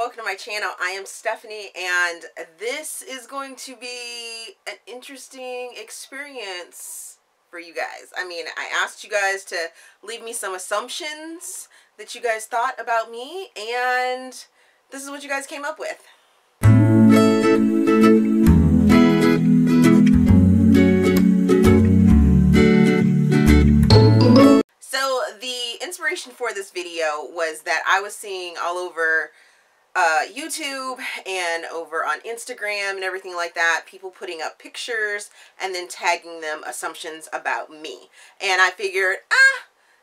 welcome to my channel. I am Stephanie, and this is going to be an interesting experience for you guys. I mean, I asked you guys to leave me some assumptions that you guys thought about me, and this is what you guys came up with. So the inspiration for this video was that I was seeing all over YouTube and over on Instagram and everything like that, people putting up pictures and then tagging them assumptions about me. And I figured,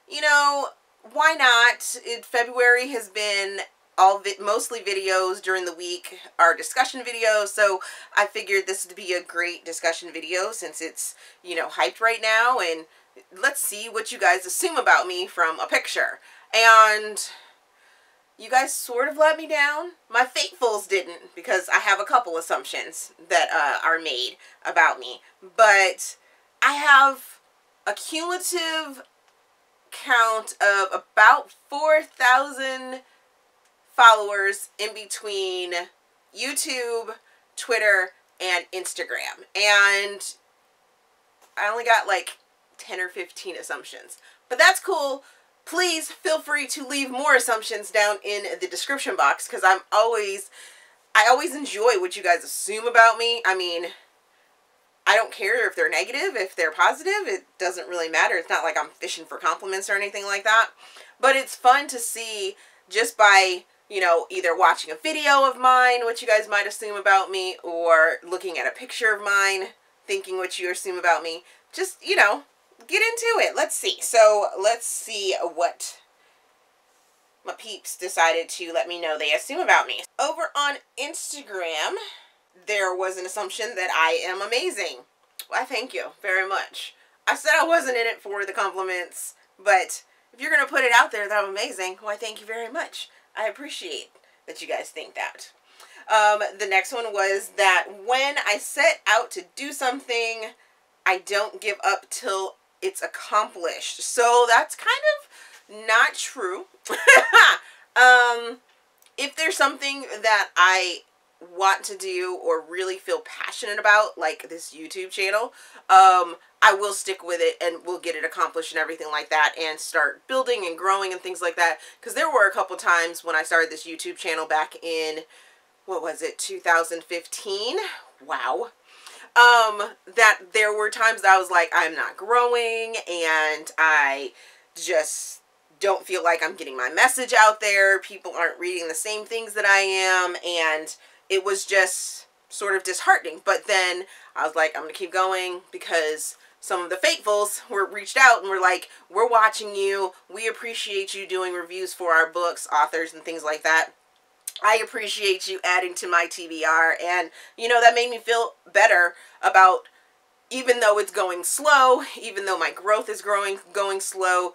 you know, why not? February has been mostly videos during the week are discussion videos, so I figured this would be a great discussion video since it's, you know, hyped right now, and let's see what you guys assume about me from a picture. And you guys sort of let me down. My faithfuls didn't, because I have a couple assumptions that are made about me. But I have a cumulative count of about 4,000 followers in between YouTube, Twitter, and Instagram. And I only got like 10 or 15 assumptions. But that's cool. Please feel free to leave more assumptions down in the description box, because I always enjoy what you guys assume about me. I mean, I don't care if they're negative, if they're positive, it doesn't really matter. It's not like I'm fishing for compliments or anything like that. But it's fun to see just by, you know, either watching a video of mine, what you guys might assume about me, or looking at a picture of mine, thinking what you assume about me. Just, you know, get into it. Let's see. So let's see what my peeps decided to let me know they assume about me. Over on Instagram, there was an assumption that I am amazing. Why, thank you very much. I said I wasn't in it for the compliments, but if you're going to put it out there that I'm amazing, why, thank you very much. I appreciate that you guys think that. The next one was that when I set out to do something, I don't give up till it's accomplished. So that's kind of not true. If there's something that I want to do or really feel passionate about, like this YouTube channel, I will stick with it and we'll get it accomplished and everything like that, and start building and growing and things like that. Because there were a couple times when I started this YouTube channel back in, what was it, 2015? Wow. That there were times that I was like, I'm not growing, and I just don't feel like I'm getting my message out there. People aren't reading the same things that I am, and it was just sort of disheartening. But then I was like, I'm going to keep going, because some of the faithfuls were reached out and were like, we're watching you. We appreciate you doing reviews for our books, authors, and things like that. I appreciate you adding to my TBR, and, you know, that made me feel better about, even though it's going slow, even though my growth is going slow,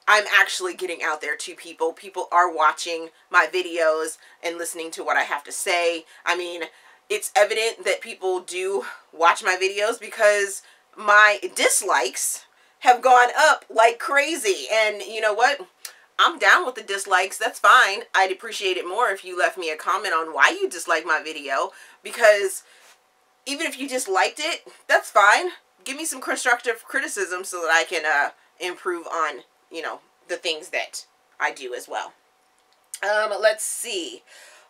I'm actually getting out there to people. People are watching my videos and listening to what I have to say. I mean, it's evident that people do watch my videos, because my dislikes have gone up like crazy. And you know what? I'm down with the dislikes. That's fine. I'd appreciate it more if you left me a comment on why you dislike my video, because even if you just liked it, that's fine. Give me some constructive criticism so that I can improve on, you know, the things that I do as well. Let's see.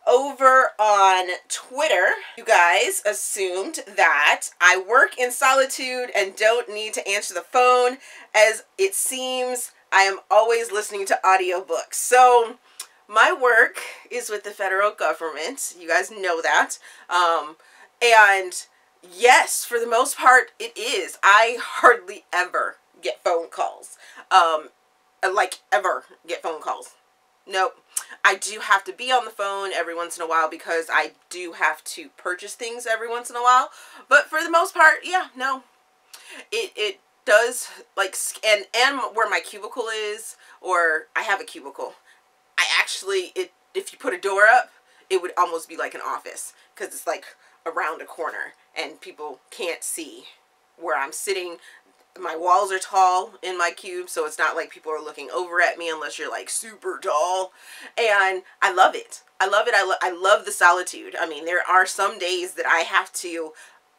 Over on Twitter, you guys assumed that I work in solitude and don't need to answer the phone, as it seems I am always listening to audiobooks. So my work is with the federal government. You guys know that. And yes, for the most part, it is. I hardly ever get phone calls. Like, ever get phone calls. Nope. I do have to be on the phone every once in a while, because I do have to purchase things every once in a while. But for the most part, yeah, no. It does, like, and where my cubicle is, or I have a cubicle, I actually, if you put a door up, it would almost be like an office, because it's like around a corner and people can't see where I'm sitting. My walls are tall in my cube, so it's not like people are looking over at me unless you're like super tall. And I love it. I love it. I love the solitude. I mean, there are some days that I have to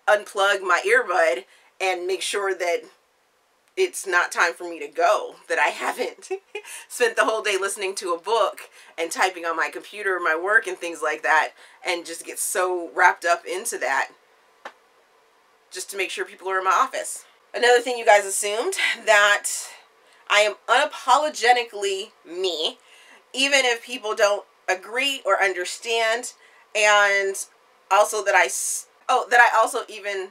unplug my earbud and make sure that it's not time for me to go, that I haven't spent the whole day listening to a book and typing on my computer, my work and things like that, and just get so wrapped up into that just to make sure people are in my office. Another thing, you guys assumed that I am unapologetically me, even if people don't agree or understand, and also that I also even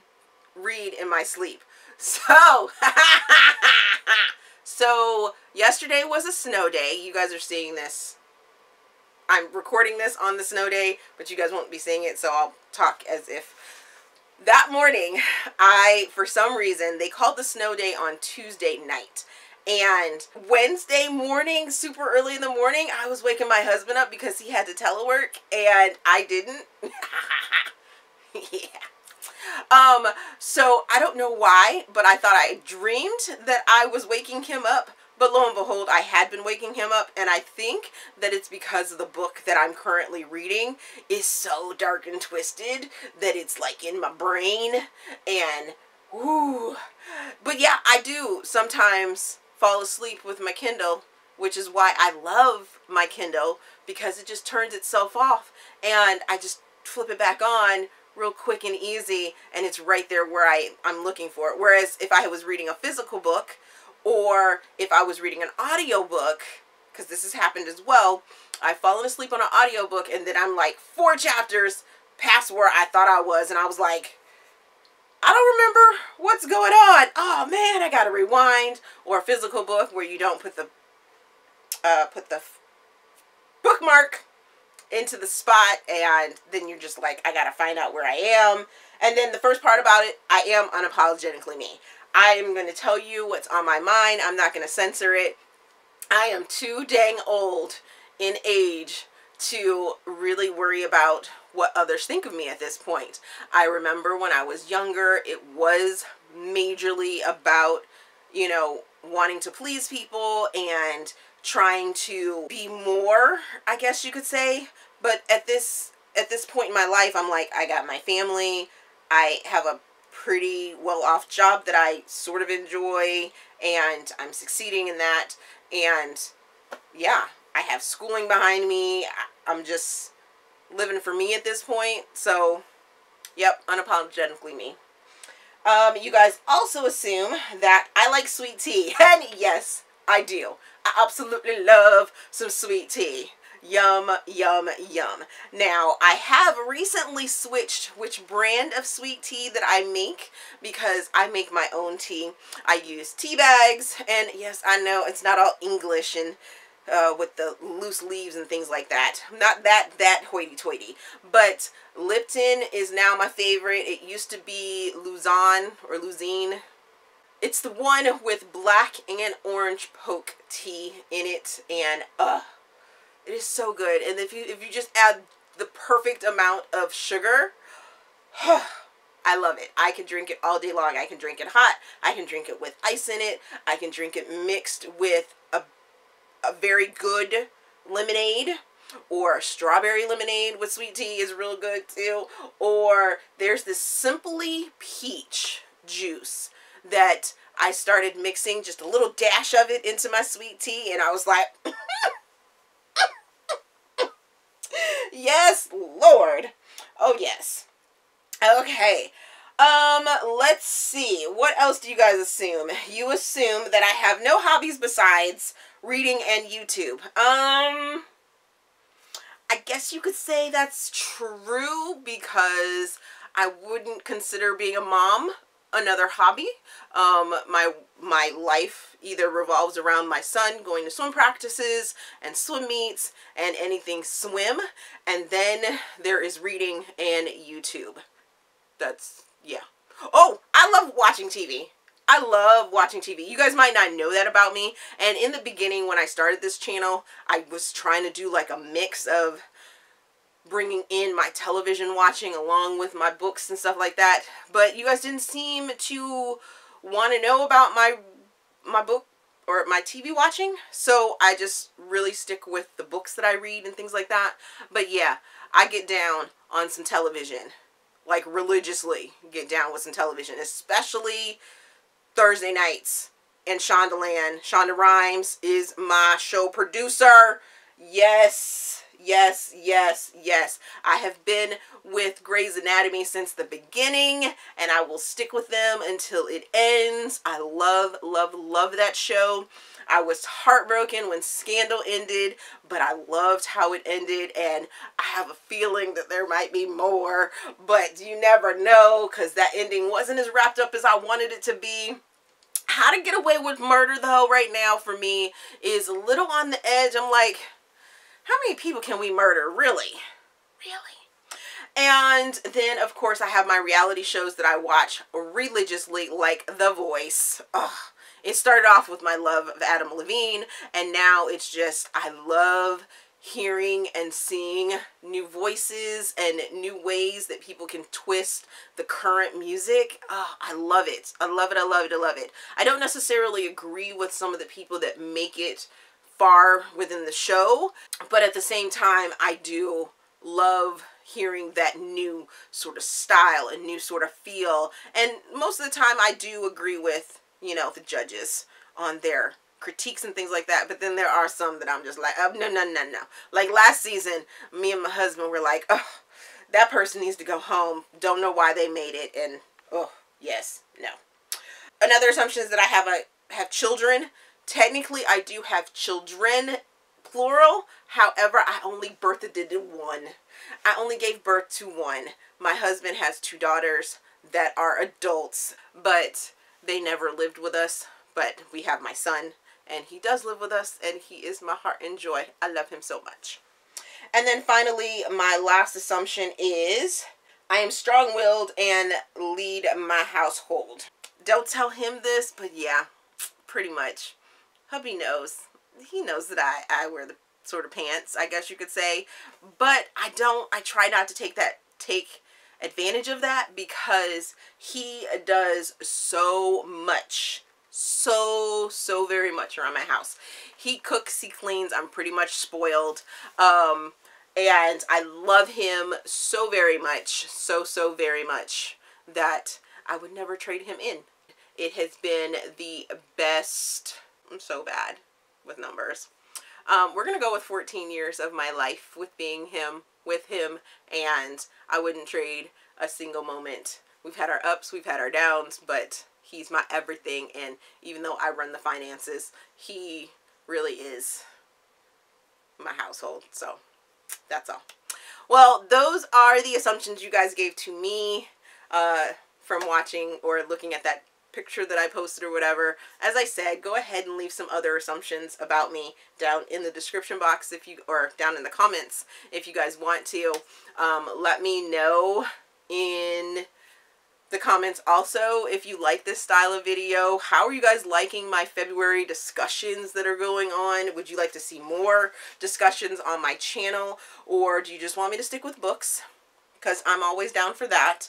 read in my sleep. So, so yesterday was a snow day. You guys are seeing this. I'm recording this on the snow day, but you guys won't be seeing it, so I'll talk as if. That morning, for some reason, they called the snow day on Tuesday night. And Wednesday morning, super early in the morning, I was waking my husband up because he had to telework, and I didn't. Yeah. So I don't know why, but I thought I dreamed that I was waking him up. But lo and behold, I had been waking him up, and I think that it's because of the book that I'm currently reading is so dark and twisted that it's like in my brain, and ooh. But yeah, I do sometimes fall asleep with my Kindle, which is why I love my Kindle, because it just turns itself off, and I just flip it back on real quick and easy, and it's right there where I'm looking for it. Whereas if I was reading a physical book, or if I was reading an audiobook, because this has happened as well, I've fallen asleep on an audiobook, and then I'm like 4 chapters past where I thought I was, and I was like, I don't remember what's going on. Oh man, I gotta rewind. Or a physical book where you don't put the bookmark into the spot, and then you're just like, I gotta find out where I am. And then the first part about it, I am unapologetically me. I am going to tell you what's on my mind. I'm not going to censor it. I am too dang old in age to really worry about what others think of me at this point. I remember when I was younger, it was majorly about, you know, wanting to please people and trying to be more, I guess you could say. But at this point in my life, I'm like, I got my family. I have a pretty well-off job that I sort of enjoy, and I'm succeeding in that, and yeah, I have schooling behind me. I'm just living for me at this point. So yep, unapologetically me. You guys also assume that I like sweet tea, and yes, I do. I absolutely love some sweet tea. Yum, yum, yum. Now, I have recently switched which brand of sweet tea that I make, because I make my own tea. I use tea bags, and yes, I know it's not all English and with the loose leaves and things like that. Not that hoity-toity. But Lipton is now my favorite. It used to be Luzon or Luzine. It's the one with black and orange poke tea in it, and it is so good. And if you just add the perfect amount of sugar, I love it. I can drink it all day long. I can drink it hot. I can drink it with ice in it. I can drink it mixed with a very good lemonade, or strawberry lemonade with sweet tea is real good too. Or there's this Simply Peach juice that I started mixing just a little dash of it into my sweet tea, and I was like, yes, Lord. Oh, yes. Okay. Let's see. What else do you guys assume? You assume that I have no hobbies besides reading and YouTube. I guess you could say that's true, because I wouldn't consider being a mom another hobby. My life either revolves around my son going to swim practices and swim meets and anything swim, and then there is reading and YouTube. That's, yeah. Oh, I love watching TV. I love watching TV. You guys might not know that about me. And in the beginning, when I started this channel, I was trying to do like a mix of bringing in my television watching along with my books and stuff like that. But you guys didn't seem to want to know about my book or my TV watching, so I just really stick with the books that I read and things like that. But yeah, I get down on some television, like religiously get down with some television, especially Thursday nights. And Shondaland, Shonda Rhimes is my show producer. Yes, yes, yes, yes. I have been with Grey's Anatomy since the beginning, and I will stick with them until it ends. I love, love, love that show. I was heartbroken when Scandal ended, but I loved how it ended, and I have a feeling that there might be more, but you never know, because that ending wasn't as wrapped up as I wanted it to be. How to Get Away with Murder, though, right now for me is a little on the edge. I'm like, how many people can we murder? Really? Really? And then, of course, I have my reality shows that I watch religiously, like The Voice. Ugh. It started off with my love of Adam Levine, and now it's just, I love hearing and seeing new voices and new ways that people can twist the current music. Oh, I love it. I love it. I love it. I love it. I don't necessarily agree with some of the people that make it far within the show, but at the same time, I do love hearing that new sort of style and new sort of feel. And most of the time I do agree with, you know, the judges on their critiques and things like that, but then there are some that I'm just like, oh, no, no, no, no. Like last season, me and my husband were like, oh, that person needs to go home. Don't know why they made it. And oh, yes, no. Another assumption is that I have children. Technically, I do have children, plural. However, I only birthed one. I only gave birth to one. My husband has 2 daughters that are adults, but they never lived with us. But we have my son, and he does live with us, and he is my heart and joy. I love him so much. And then finally, my last assumption is I am strong-willed and lead my household. Don't tell him this, but yeah, pretty much. Hubby knows. He knows that I wear the sort of pants, I guess you could say. But I try not to take advantage of that, because he does so much. So very much around my house. He cooks, he cleans, I'm pretty much spoiled. And I love him so very much, so very much, that I would never trade him in. It has been the best. I'm so bad with numbers. We're gonna go with 14 years of my life with being with him, and I wouldn't trade a single moment. We've had our ups, we've had our downs, but he's my everything, and even though I run the finances, he really is my household. So that's all. Well, those are the assumptions you guys gave to me from watching or looking at that picture that I posted or whatever. As I said, go ahead and leave some other assumptions about me down in the description box or down in the comments if you guys want to. Let me know in the comments also if you like this style of video. How are you guys liking my February discussions that are going on? Would you like to see more discussions on my channel, or do you just want me to stick with books? Because I'm always down for that.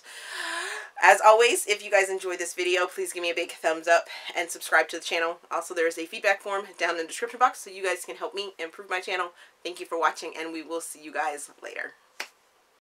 As always, if you guys enjoyed this video, please give me a big thumbs up and subscribe to the channel. Also, there is a feedback form down in the description box so you guys can help me improve my channel. Thank you for watching, and we will see you guys later.